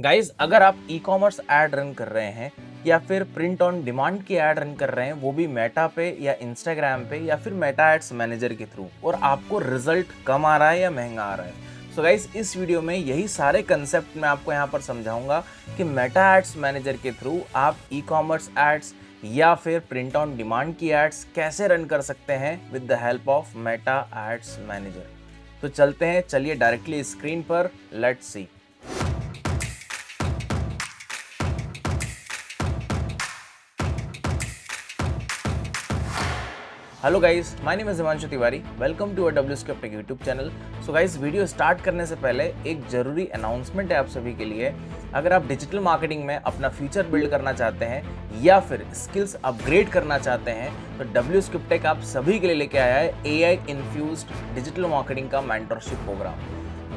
Guys अगर आप e commerce ad run कर रहे हैं या फिर प्रिंट ऑन डिमांड की ऐड रन कर रहे हैं, वो भी मेटा पे या इंस्टाग्राम पे या फिर मेटा एड्स मैनेजर के थ्रू, और आपको रिजल्ट कम आ रहा है या महंगा आ रहा है, सो गाइज इस वीडियो में यही सारे कंसेप्ट मैं आपको यहाँ पर समझाऊंगा कि मेटा एड्स मैनेजर के थ्रू आप ई कॉमर्स एड्स या फिर प्रिंट ऑन डिमांड की एड्स कैसे रन कर सकते हैं with the help of Meta ads manager. तो चलते हैं, चलिए डायरेक्टली स्क्रीन पर, let's see. Hello guys, my name is Himanshu Tiwari. Welcome to W script YouTube channel. So guys, video start करने से पहले एक जरूरी अनाउंसमेंट है आप सभी के लिए। अगर आप डिजिटल मार्केटिंग में अपना फ्यूचर बिल्ड करना चाहते हैं या फिर स्किल्स अपग्रेड करना चाहते हैं, तो डब्ल्यू स्क्रिप्टेक आप सभी के लिए लेके आया है एआई इन्फ्यूज्ड डिजिटल मार्केटिंग का मेंटरशिप प्रोग्राम,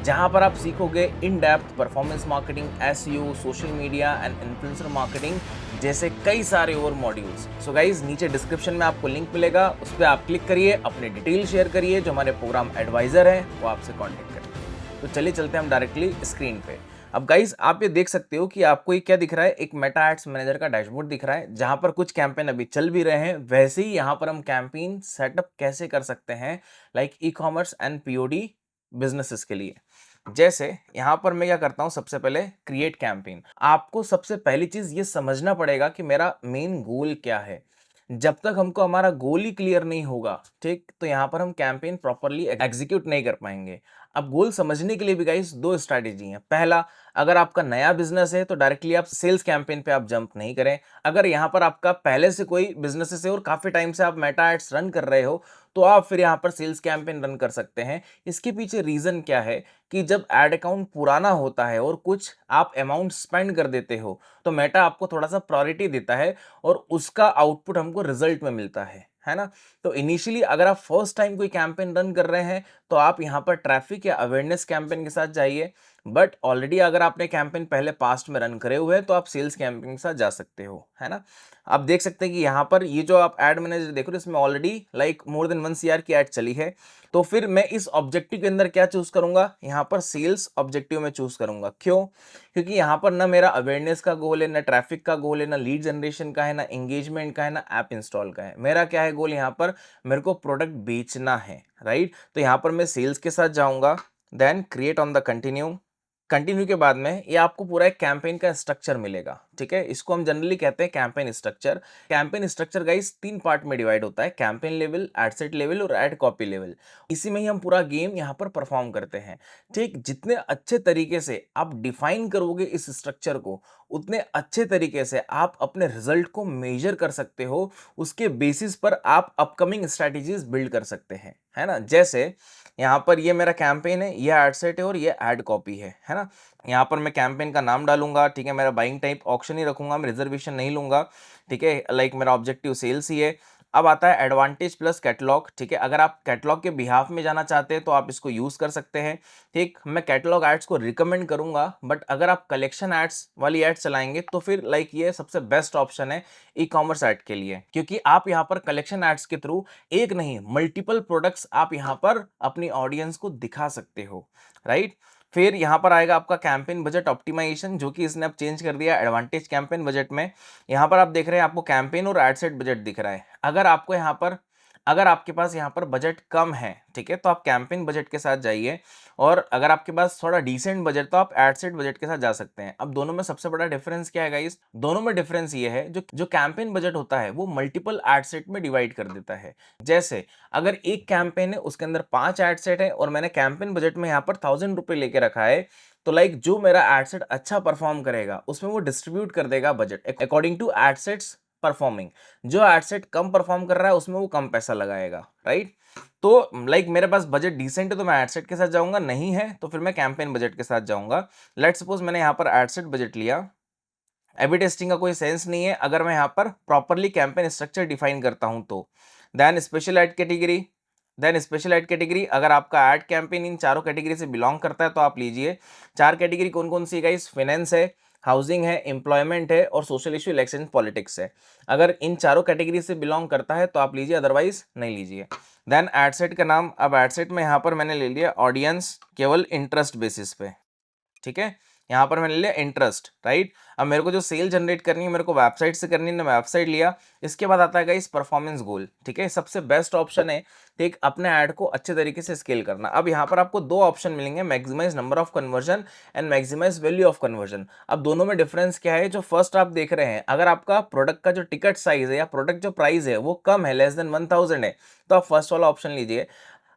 जहां पर आप सीखोगे in depth performance marketing, SEO, social media and influencer marketing जैसे कई सारे और मॉड्यूल्स। सो गाइज, नीचे डिस्क्रिप्शन में आपको लिंक मिलेगा, उस पर आप क्लिक करिए, अपने डिटेल शेयर करिए, जो हमारे प्रोग्राम एडवाइजर हैं वो आपसे कॉन्टेक्ट करेंगे। तो चलिए चलते हैं हम डायरेक्टली स्क्रीन पे। अब गाइज आप ये देख सकते हो कि आपको ये क्या दिख रहा है, एक मेटा एड्स मैनेजर का डैशबोर्ड दिख रहा है, जहां पर कुछ कैंपेन अभी चल भी रहे हैं। वैसे ही यहाँ पर हम कैंपेन सेटअप कैसे कर सकते हैं, like e commerce and POD businesses के लिए। जैसे यहां पर मैं क्या करता हूं, सबसे पहले क्रिएट कैंपेन। आपको सबसे पहली चीज ये समझना पड़ेगा कि मेरा मेन गोल क्या है। जब तक हमको हमारा गोल ही क्लियर नहीं होगा, ठीक, तो यहाँ पर हम कैंपेन प्रॉपरली एग्जीक्यूट नहीं कर पाएंगे। अब गोल समझने के लिए भी गाइस दो स्ट्रैटेजी हैं। पहला, अगर आपका नया बिजनेस है तो डायरेक्टली आप सेल्स कैंपेन पे आप जंप नहीं करें। अगर यहाँ पर आपका पहले से कोई बिजनेस है और काफी टाइम से आप मेटा एड्स रन कर रहे हो, तो आप फिर यहाँ पर सेल्स कैंपेन रन कर सकते हैं। इसके पीछे रीजन क्या है कि जब एड अकाउंट पुराना होता है और कुछ आप अमाउंट स्पेंड कर देते हो, तो मेटा आपको थोड़ा सा प्रायोरिटी देता है और उसका आउटपुट हमको रिजल्ट में मिलता है ना। तो इनिशियली अगर आप फर्स्ट टाइम कोई कैंपेन रन कर रहे हैं, तो आप यहाँ पर ट्रैफिक या अवेयरनेस कैंपेन के साथ जाइए। बट ऑलरेडी अगर आपने कैंपेन पहले पास्ट में रन करे हुए हैं, तो आप सेल्स कैंपेन के साथ जा सकते हो, है ना। आप देख सकते हैं कि यहाँ पर ये जो आप एड मैनेजर देख रहे हो, इसमें already like more than 1 CR की एड चली है। तो फिर मैं इस ऑब्जेक्टिव के अंदर क्या चूज करूंगा, यहाँ पर सेल्स ऑब्जेक्टिव में चूज करूंगा। क्यों? क्योंकि यहाँ पर ना मेरा अवेयरनेस का गोल है, ना ट्रैफिक का गोल है, ना लीड जनरेशन का है, ना एंगेजमेंट का है, ना ऐप इंस्टॉल का है। मेरा क्या है गोल, यहाँ पर मेरे को प्रोडक्ट बेचना है, राइट। तो यहाँ पर मैं सेल्स के साथ जाऊंगा, then create on the continue. Continue के बाद में ये आपको पूरा एक कैंपेन का स्ट्रक्चर मिलेगा, ठीक है। इसको हम जनरली कहते हैं campaign structure. Campaign structure guys 3 part में डिवाइड होता है, campaign level, ad set level और एड कॉपी लेवल। इसी में ही हम पूरा गेम यहाँ पर परफॉर्म करते हैं, ठीक। जितने अच्छे तरीके से आप डिफाइन करोगे इस स्ट्रक्चर को, उतने अच्छे तरीके से आप अपने रिजल्ट को मेजर कर सकते हो। उसके बेसिस पर आप अपकमिंग स्ट्रेटेजीज बिल्ड कर सकते हैं, है ना। जैसे यहाँ पर ये मेरा कैंपेन है, ये एड सेट है और ये एड कॉपी है ना। यहाँ पर मैं कैंपेन का नाम डालूंगा, ठीक है। मेरा बाइंग टाइप ऑक्शन ही रखूंगा, मैं रिजर्वेशन नहीं लूंगा, ठीक है। लाइक मेरा ऑब्जेक्टिव सेल्स ही है। अब आता है एडवांटेज प्लस कैटलॉग, ठीक है। अगर आप कैटलॉग के बिहाफ में जाना चाहते हैं तो आप इसको यूज कर सकते हैं, ठीक। मैं कैटलॉग एड्स को रिकमेंड करूंगा, बट अगर आप कलेक्शन एड्स वाली एड्स चलाएंगे तो फिर लाइक ये सबसे बेस्ट ऑप्शन है ई कॉमर्स एड के लिए, क्योंकि आप यहाँ पर कलेक्शन एड्स के थ्रू एक नहीं मल्टीपल प्रोडक्ट्स आप यहाँ पर अपनी ऑडियंस को दिखा सकते हो, राइट। फिर यहाँ पर आएगा आपका कैंपेन बजट ऑप्टिमाइजेशन, जो कि इसने अब चेंज कर दिया एडवांटेज कैंपेन बजट में। यहाँ पर आप देख रहे हैं आपको कैंपेन और एड सेट बजट दिख रहा है। अगर आपके पास यहाँ पर बजट कम है, ठीक है, तो आप कैंपेन बजट के साथ जाइए, और अगर आपके पास थोड़ा डिसेंट बजट तो आप एड सेट बजट के साथ जा सकते हैं। अब दोनों में सबसे बड़ा डिफरेंस क्या है गाइस? दोनों में डिफरेंस ये है, जो जो कैंपेन बजट होता है वो मल्टीपल एड सेट में डिवाइड कर देता है। जैसे अगर एक कैंपेन है, उसके अंदर 5 एड सेट है और मैंने कैंपेन बजट में यहाँ पर 1000 रुपए लेके रखा है, तो लाइक जो मेरा एड सेट अच्छा परफॉर्म करेगा उसमें वो डिस्ट्रीब्यूट कर देगा budget according to ad sets performing. जो एड सेट कम परफॉर्म कर रहा है उसमें वो कम पैसा लगाएगा, राइट। तो लाइक मेरे पास बजट डिसेंट है तो मैं एड सेट के साथ जाऊंगा, नहीं है तो फिर मैं कैंपेन बजट के साथ जाऊंगा। लेट्स सपोज मैंने यहाँ पर एड सेट बजट लिया। एबी टेस्टिंग का कोई सेंस नहीं है अगर मैं यहाँ पर प्रॉपरली कैंपेन स्ट्रक्चर डिफाइन करता हूं तो। Then special ad category. अगर आपका एड कैंपेन इन चारों कैटेगरी से बिलोंग करता है तो आप लीजिए। 4 कैटेगरी कौन कौन सी गाइस? फाइनेंस है, हाउसिंग है, एम्प्लॉयमेंट है और सोशल इशू, इलेक्शन, पॉलिटिक्स है। अगर इन चारों कैटेगरी से बिलोंग करता है तो आप लीजिए, अदरवाइज नहीं लीजिए। देन एडसेट का नाम, अब एडसेट में यहाँ पर मैंने ले लिया ऑडियंस केवल इंटरेस्ट बेसिस पे, ठीक है। यहाँ पर मैंने लिया इंटरेस्ट, राइट। अब मेरे को जो सेल जनरेट करनी है मेरे को वेबसाइट से करनी है, मैं वेबसाइट लिया। इसके बाद आता है गाइस परफॉर्मेंस गोल, ठीक है। सबसे बेस्ट ऑप्शन है एक अपने ऐड को अच्छे तरीके से स्केल करना। अब यहाँ पर आपको दो ऑप्शन मिलेंगे, maximise number of conversion and maximise value of conversion. अब दोनों में डिफरेंस क्या है? जो फर्स्ट आप देख रहे हैं, अगर आपका प्रोडक्ट का जो टिकट साइज है या प्रोडक्ट जो प्राइस है वो कम है, लेस देन 1000 है, तो आप फर्स्ट वाला ऑप्शन लीजिए।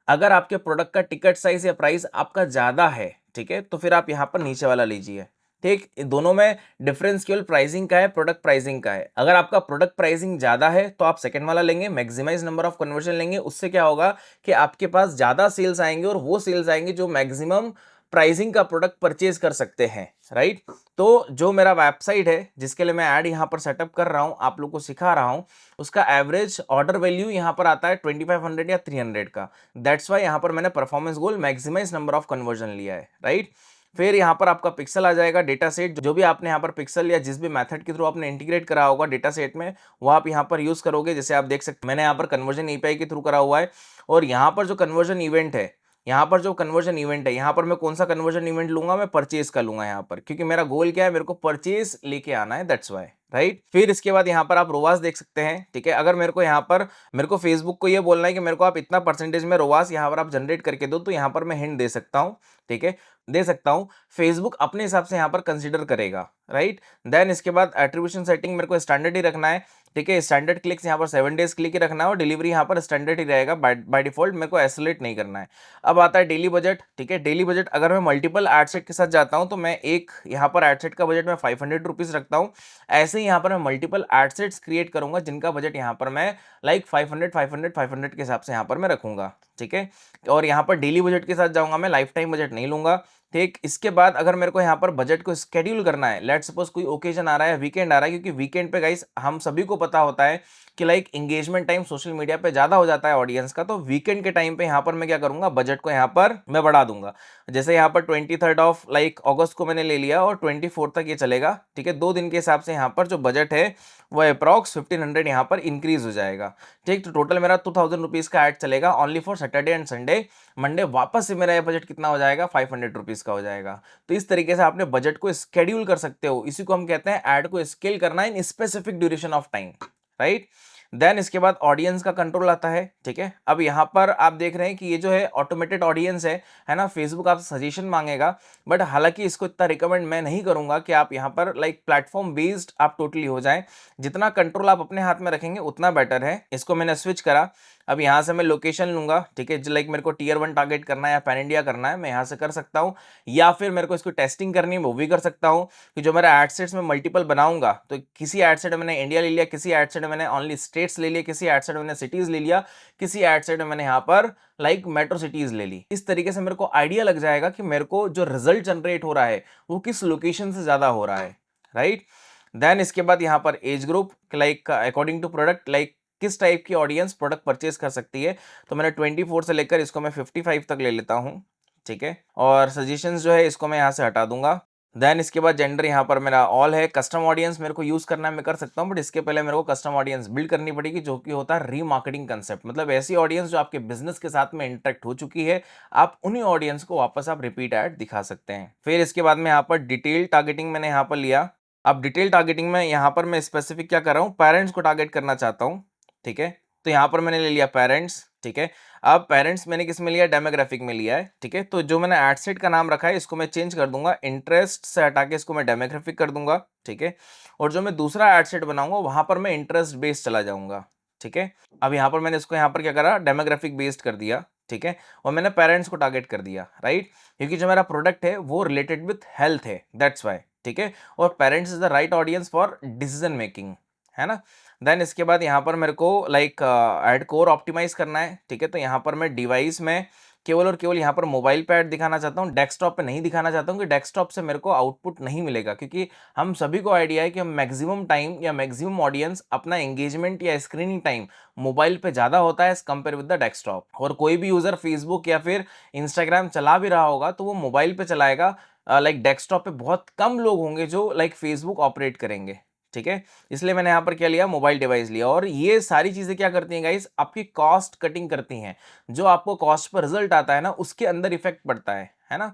अगर आपके प्रोडक्ट का टिकट साइज या प्राइस आपका ज्यादा है, ठीक है, तो फिर आप यहाँ पर नीचे वाला लीजिए। ठीक, दोनों में डिफरेंस केवल प्राइसिंग का है, प्रोडक्ट प्राइसिंग का है। अगर आपका प्रोडक्ट प्राइसिंग ज्यादा है तो आप सेकंड वाला लेंगे, मैक्सिमाइज नंबर ऑफ कन्वर्जन लेंगे। उससे क्या होगा कि आपके पास ज्यादा सेल्स आएंगे और वो सेल्स आएंगे जो मैक्सिमम प्राइसिंग का प्रोडक्ट परचेज कर सकते हैं, राइट। तो जो मेरा वेबसाइट है जिसके लिए मैं ऐड यहाँ पर सेटअप कर रहा हूँ, आप लोग को सिखा रहा हूँ, उसका एवरेज ऑर्डर वैल्यू यहाँ पर आता है 2500 या 300 का। दैट्स वाई यहाँ पर मैंने performance goal maximise number of conversion लिया है, राइट। फिर यहाँ पर आपका पिक्सल आ जाएगा, डेटा सेट जो भी आपने यहाँ पर पिक्सल या जिस भी मेथड के थ्रू आपने इंटीग्रेट करा होगा डेटा सेट में, वो आप यहाँ पर यूज करोगे। जैसे आप देख सकते हैं मैंने यहाँ पर कन्वर्जन एपीआई के थ्रू करा हुआ है, और यहाँ पर जो कन्वर्जन इवेंट है, यहाँ पर जो कन्वर्जन इवेंट है, यहाँ पर मैं कौन सा कन्वर्जन इवेंट लूंगा? मैं परचेज का लूंगा यहाँ पर, क्योंकि मेरा गोल क्या है, मेरे को परचेज लेके आना है, दैट्स वाई, राइट। फिर इसके बाद यहाँ पर आप रोवास देख सकते हैं, ठीक है। अगर मेरे को यहाँ पर मेरे को फेसबुक को ये बोलना है कि मेरे को आप इतना परसेंटेज में रोवास यहाँ पर आप जनरेट करके दो, तो यहाँ पर मैं हिंट दे सकता हूँ, ठीक है, दे सकता हूँ। फेसबुक अपने हिसाब से यहाँ पर कंसिडर करेगा, राइट। देन इसके बाद एट्रीब्यूशन सेटिंग मेरे को स्टैंडर्ड ही रखना है, ठीक है। स्टैंडर्ड क्लिक्स यहाँ पर 7 डेज क्लिक ही रखना है, और डिलीवरी यहाँ पर स्टैंडर्ड ही रहेगा, बाय डिफॉल्ट मेरे को एसोलेट नहीं करना है। अब आता है डेली बजट, ठीक है। डेली बजट अगर मैं मल्टीपल एड सेट के साथ जाता हूँ तो मैं एक यहाँ पर एड सेट का बजट मैं 500 रुपीज रखता हूँ। ऐसे ही यहाँ पर मैं मल्टीपल एड सेट्स क्रिएट करूंगा जिनका बजट यहाँ पर मैं लाइक 500 के हिसाब से यहाँ पर मैं रखूंगा, ठीक है। और यहाँ पर डेली बजट के साथ जाऊंगा, मैं लाइफ टाइम बजट नहीं लूंगा, ठीक। इसके बाद अगर मेरे को यहाँ पर बजट को स्केड्यूल करना है, लेट सपोज कोई ओकेजन आ रहा है, वीकेंड आ रहा है, क्योंकि वीकेंड पे गाइस हम सभी को पता होता है कि like engagement time social media पे ज्यादा हो जाता है ऑडियंस का। तो वीकेंड के टाइम पे यहाँ पर मैं क्या करूंगा, बजट को यहाँ पर मैं बढ़ा दूंगा। जैसे यहाँ पर 23 ऑफ लाइक अगस्त को मैंने ले लिया और 24 तक ये चलेगा, ठीक है। 2 दिन के हिसाब से यहाँ पर जो बजट है वो अप्रॉक्स 1500 यहाँ पर इंक्रीज हो जाएगा, ठीक। तो टोटल मेरा 2000 रुपीज का एड चलेगा only for Saturday and Sunday. Monday वापस से मेरा ये बजट कितना हो जाएगा, 500 रुपीज का हो जाएगा। तो इस तरीके से आपने बजट को स्केड्यूल कर सकते हो, इसी को हम कहते हैं ऐड को स्केल करना in specific duration of time, right. Then इसके बाद ऑडियंस का कंट्रोल आता है, ठीक है। अब यहाँ पर आप देख रहे हैं कि ये जो है ऑटोमेटेड ऑडियंस है ना, फेसबुक आपसे सजेशन मांगेगा, बट हालांकि इसको इतना रिकमेंड मैं नहीं करूंगा कि आप यहाँ पर लाइक प्लेटफॉर्म बेस्ड आप टोटली हो जाए। जितना कंट्रोल आप अपने हाथ में रखेंगे उतना बेटर है। इसको मैंने स्विच करा। अब यहाँ से मैं लोकेशन लूंगा, ठीक है। लाइक मेरे को टियर 1 टारगेट करना है या पैन इंडिया करना है, मैं यहाँ से कर सकता हूँ, या फिर मेरे को इसको टेस्टिंग करनी है वो भी कर सकता हूँ। कि जो मेरा एड सेट्स में मल्टीपल बनाऊंगा, तो किसी एड सेट में मैंने इंडिया ले लिया, किसी एड सेट में मैंने ओनली स्टेट्स ले लिया, किसी एड सेट में मैंने सिटीज ले लिया, किसी एड सेट में मैंने यहाँ पर लाइक मेट्रो सिटीज ले ली। इस तरीके से मेरे को आइडिया लग जाएगा कि मेरे को जो रिजल्ट जनरेट हो रहा है वो किस लोकेशन से ज्यादा हो रहा है, राइट। देन इसके बाद यहाँ पर age group, like according to product, like किस टाइप की ऑडियंस प्रोडक्ट परचेज कर सकती है। तो मैंने 24 से लेकर इसको मैं 55 तक ले लेता हूँ, ठीक है। और सजेशंस जो है इसको मैं यहाँ से हटा दूंगा। देन इसके बाद जेंडर यहाँ पर मेरा ऑल है। कस्टम ऑडियंस मेरे को यूज करना है, मैं कर सकता हूँ, बट इसके पहले मेरे को कस्टम ऑडियंस बिल्ड करनी पड़ेगी, जो कि होता है रीमार्केटिंग कंसेप्ट। मतलब ऐसी ऑडियंस जो आपके बिजनेस के साथ में इंटरेक्ट हो चुकी है, आप उन्हीं ऑडियंस को वापस आप रिपीट ऐड दिखा सकते हैं। फिर इसके बाद में यहाँ पर डिटेल टारगेटिंग मैंने यहाँ पर लिया। अब डिटेल टारगेटिंग में यहाँ पर मैं स्पेसिफिक क्या कर रहा हूँ, पेरेंट्स को टारगेट करना चाहता हूँ, ठीक है। तो यहाँ पर मैंने ले लिया पेरेंट्स, ठीक है। अब पेरेंट्स मैंने किस में लिया, डेमोग्राफिक में लिया है, ठीक है। तो जो मैंने एड सेट का नाम रखा है इसको मैं चेंज कर दूंगा, इंटरेस्ट से हटा के इसको मैं डेमोग्राफिक कर दूंगा, ठीक है। और जो मैं दूसरा एड सेट बनाऊंगा वहां पर मैं इंटरेस्ट बेस्ड चला जाऊंगा, ठीक है। अब यहाँ पर मैंने इसको यहाँ पर क्या करा, डेमोग्राफिक बेस्ड कर दिया, ठीक है। और मैंने पेरेंट्स को टारगेट कर दिया, राइट, क्योंकि जो मेरा प्रोडक्ट है वो रिलेटेड विथ हेल्थ है, दैट्स वाई, ठीक है। और parents is the right audience for decision making, है ना। देन इसके बाद यहाँ पर मेरे को लाइक ऐड कोर ऑप्टिमाइज करना है, ठीक है। तो यहाँ पर मैं डिवाइस में केवल और केवल यहाँ पर मोबाइल पे ऐड दिखाना चाहता हूँ, डेस्कटॉप पे नहीं दिखाना चाहता हूँ, कि डेस्कटॉप से मेरे को आउटपुट नहीं मिलेगा, क्योंकि हम सभी को आइडिया है कि मैक्सिमम टाइम या मैक्सिमम ऑडियंस अपना एंगेजमेंट या स्क्रीनिंग टाइम मोबाइल पे ज़्यादा होता है as compare with the desktop. और कोई भी यूज़र फेसबुक या फिर इंस्टाग्राम चला भी रहा होगा तो वो मोबाइल पे चलाएगा, लाइक डेस्कटॉप पे बहुत कम लोग होंगे जो लाइक फेसबुक ऑपरेट करेंगे, ठीक है। इसलिए मैंने यहाँ पर क्या लिया, मोबाइल डिवाइस लिया। और ये सारी चीजें क्या करती हैं गाइस, आपकी कॉस्ट कटिंग करती हैं। जो आपको कॉस्ट पर रिजल्ट आता है ना उसके अंदर इफेक्ट पड़ता है ना।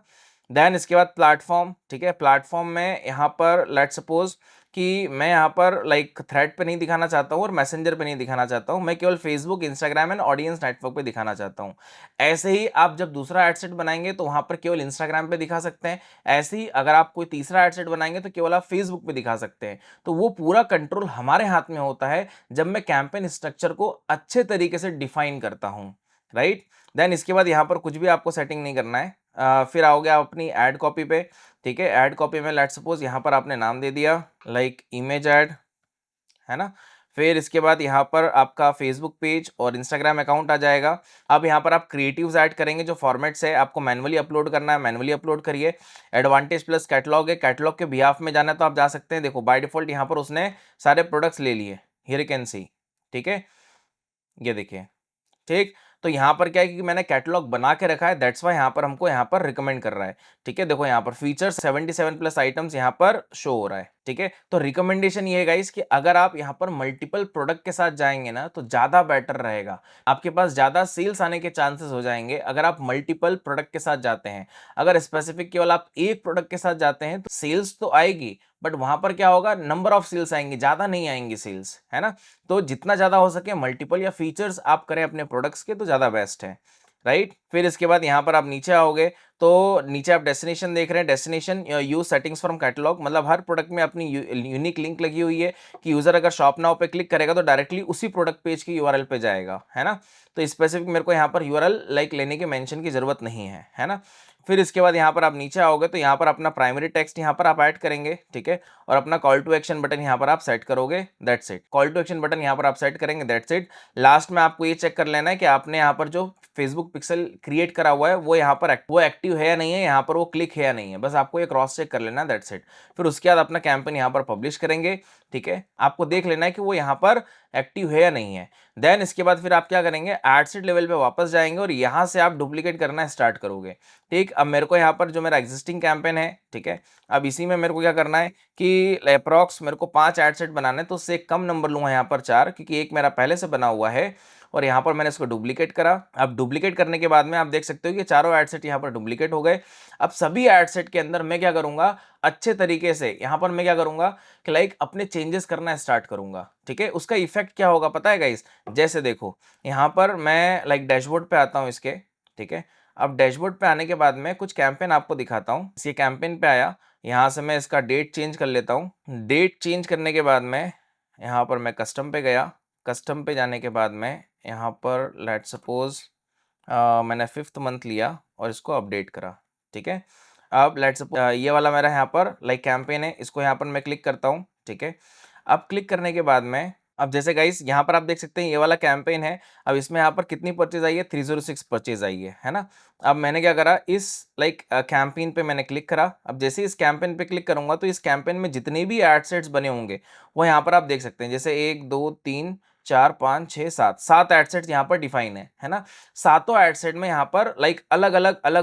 देन इसके बाद प्लेटफॉर्म, ठीक है, प्लेटफॉर्म में यहाँ पर लेट सपोज कि मैं यहाँ पर लाइक थ्रेड पे नहीं दिखाना चाहता हूँ और मैसेंजर पे नहीं दिखाना चाहता हूँ, मैं केवल Facebook, Instagram and audience network पे दिखाना चाहता हूँ। ऐसे ही आप जब दूसरा एड सेट बनाएंगे तो वहाँ पर केवल इंस्टाग्राम पे दिखा सकते हैं। ऐसे ही अगर आप कोई तीसरा एड सेट बनाएंगे तो केवल आप फेसबुक पे दिखा सकते हैं। तो वो पूरा कंट्रोल हमारे हाथ में होता है जब मैं कैंपेन स्ट्रक्चर को अच्छे तरीके से डिफाइन करता हूँ, राइट। देन इसके बाद यहाँ पर कुछ भी आपको सेटिंग नहीं करना है। फिर आओगे आप अपनी ऐड कॉपी पे, ठीक है। ऐड कॉपी में लेट सपोज यहाँ पर आपने नाम दे दिया लाइक इमेज ऐड, है ना। फिर इसके बाद यहाँ पर आपका फेसबुक पेज और इंस्टाग्राम अकाउंट आ जाएगा। अब यहाँ पर आप क्रिएटिव्स ऐड करेंगे, जो फॉर्मेट्स है आपको मैनुअली अपलोड करना है, मैनुअली अपलोड करिए। एडवांटेज प्लस कैटलॉग है, कैटलॉग के बिहाफ में जाना है तो आप जा सकते हैं। देखो बाय डिफॉल्ट यहाँ पर उसने सारे प्रोडक्ट्स ले लिए, हियर यू कैन सी, ठीक है, ये देखिए, ठीक। तो यहाँ पर क्या है कि मैंने कैटलॉग बना के रखा है, दैट्स वाई यहाँ पर हमको यहाँ पर रिकमेंड कर रहा है, ठीक है। देखो यहाँ पर फीचर्स 77 प्लस आइटम्स यहाँ पर शो हो रहा है, ठीक है। तो रिकमेंडेशन ये है गाइस कि अगर आप यहाँ पर मल्टीपल प्रोडक्ट के साथ जाएंगे ना तो ज्यादा बेटर रहेगा, आपके पास ज्यादा सेल्स आने के चांसेस हो जाएंगे अगर आप मल्टीपल प्रोडक्ट के साथ जाते हैं। अगर स्पेसिफिक केवल आप एक प्रोडक्ट के साथ जाते हैं तो सेल्स तो आएगी, बट वहां पर क्या होगा, नंबर ऑफ सेल्स आएंगे, ज्यादा नहीं आएंगी सेल्स, है ना। तो जितना ज्यादा हो सके मल्टीपल या फीचर्स आप करें अपने प्रोडक्ट्स के तो ज्यादा बेस्ट है, राइट। फिर इसके बाद यहाँ पर आप नीचे आओगे तो नीचे आप डेस्टिनेशन देख रहे हैं, destination use settings from catalogue, मतलब हर प्रोडक्ट में अपनी यूनिक लिंक लगी हुई है कि यूजर अगर शॉप नाउ पे क्लिक करेगा तो डायरेक्टली उसी प्रोडक्ट पेज की यूआरएल पे जाएगा, है ना। तो स्पेसिफिक मेरे को यहाँ पर यूआरएल लाइक लेने की मेंशन की जरूरत नहीं है ना। फिर इसके बाद यहाँ पर आप नीचे आओगे तो यहाँ पर अपना प्राइमरी टेक्स्ट यहाँ पर आप ऐड करेंगे, ठीक है। और अपना कॉल टू एक्शन बटन यहाँ पर आप सेट करोगे, that's it. Call to action button यहाँ पर आप सेट करेंगे, दैट्स इट। लास्ट में आपको ये चेक कर लेना है कि आपने यहाँ पर जो फेसबुक पिक्सल क्रिएट करा हुआ है वो यहाँ पर वो एक्टिव है या नहीं है, यहाँ पर वो क्लिक है या नहीं है, बस आपको ये क्रॉस चेक कर लेना है, दैट्स इट। फिर उसके बाद अपना कैंपेन यहाँ पर पब्लिश करेंगे, ठीक है। आपको देख लेना है कि वो यहाँ पर एक्टिव है या नहीं है। देन इसके बाद फिर आप क्या करेंगे, एड सेट लेवल पे वापस जाएंगे और यहाँ से आप डुप्लीकेट करना स्टार्ट करोगे, ठीक। अब मेरे को यहाँ पर जो मेरा एग्जिस्टिंग कैंपेन है, ठीक है, अब इसी में मेरे को क्या करना है कि अप्रॉक्स मेरे को 5 एड सेट बनाने हैं, तो उससे एक कम नंबर लूंगा यहाँ पर 4, क्योंकि एक मेरा पहले से बना हुआ है और यहाँ पर मैंने इसको डुप्लीकेट करा। अब डुप्लीकेट करने के बाद में आप देख सकते हो कि चारों एड सेट यहाँ पर डुप्लीकेट हो गए। अब सभी एड सेट के अंदर मैं क्या करूंगा, अच्छे तरीके से यहाँ पर मैं क्या करूंगा कि लाइक अपने चेंजेस करना स्टार्ट करूंगा, ठीक है। उसका इफेक्ट क्या होगा पता है गाइस, जैसे देखो यहाँ पर मैं लाइक डैशबोर्ड पे आता हूँ इसके, ठीक है। अब डैशबोर्ड पे आने के बाद में कुछ कैंपेन आपको दिखाता हूँ। ये कैंपेन पे आया, यहाँ से मैं इसका डेट चेंज कर लेता हूँ। डेट चेंज करने के बाद में यहाँ पर मैं कस्टम पे गया, कस्टम पे जाने के बाद में यहाँ पर लेट सपोज मैंने 5th मंथ लिया और इसको अपडेट करा, ठीक है। अब लेट सपोज ये वाला मेरा यहाँ पर लाइक कैंपेन है, इसको यहाँ पर मैं क्लिक करता हूँ, ठीक है। अब क्लिक करने के बाद में अब जैसे गाइस यहाँ पर आप देख सकते हैं ये वाला कैंपेन है। अब इसमें यहाँ पर कितनी परचेज आई है, 306 परचेज आई है ना। अब मैंने क्या करा, इस लाइक कैंपेन पे मैंने क्लिक करा। अब जैसे इस कैंपेन पे क्लिक करूंगा तो इस कैंपेन में जितने भी एड सेट्स बने होंगे वो यहाँ पर आप देख सकते हैं, जैसे 1 2 3 4 5 6 7 एड सेट्स यहाँ पर डिफाइन है ना। सातों एड सेट में यहाँ पर लाइक अलग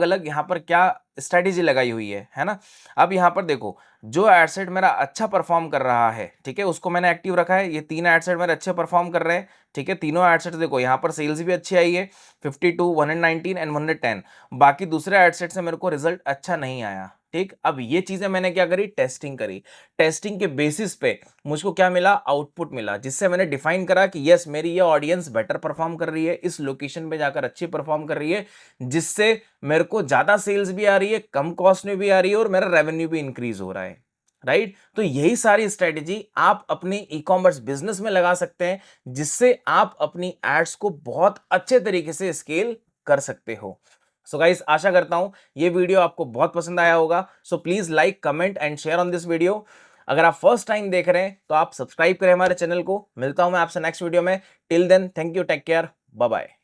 अलग यहाँ पर क्या स्ट्रेटेजी लगाई हुई है ना। अब यहाँ पर देखो जो एड सेट मेरा अच्छा परफॉर्म कर रहा है, ठीक है, उसको मैंने एक्टिव रखा है। ये 3 एड सेट मेरे अच्छे परफॉर्म कर रहे हैं, ठीक है। तीनों एड सेट देखो यहाँ पर सेल्स भी अच्छी आई है, 52 119 एंड 110। बाकी दूसरे एड सेट से मेरे को रिजल्ट अच्छा नहीं आया, ठीक। अब ये चीजें मैंने क्या करी, टेस्टिंग करी। टेस्टिंग के बेसिस पे मुझको क्या मिला, आउटपुट मिला, जिससे मैंने डिफाइन करा कि यस मेरी ये ऑडियंस बेटर परफॉर्म कर रही है, इस लोकेशन पे जाकर अच्छी परफॉर्म कर रही है, जिससे मेरे को ज्यादा सेल्स भी आ रही है, कम कॉस्ट में भी आ रही है और मेरा रेवेन्यू भी इंक्रीज हो रहा है, राइट। तो यही सारी स्ट्रेटेजी आप अपने ई कॉमर्स बिजनेस में लगा सकते हैं, जिससे आप अपनी एड्स को बहुत अच्छे तरीके से स्केल कर सकते हो। सो गाइस आशा करता हूं ये वीडियो आपको बहुत पसंद आया होगा। So please like comment and share on this video. अगर आप फर्स्ट टाइम देख रहे हैं तो आप सब्सक्राइब करें हमारे चैनल को। मिलता हूं मैं आपसे नेक्स्ट वीडियो में। Till then thank you, take care, bye bye.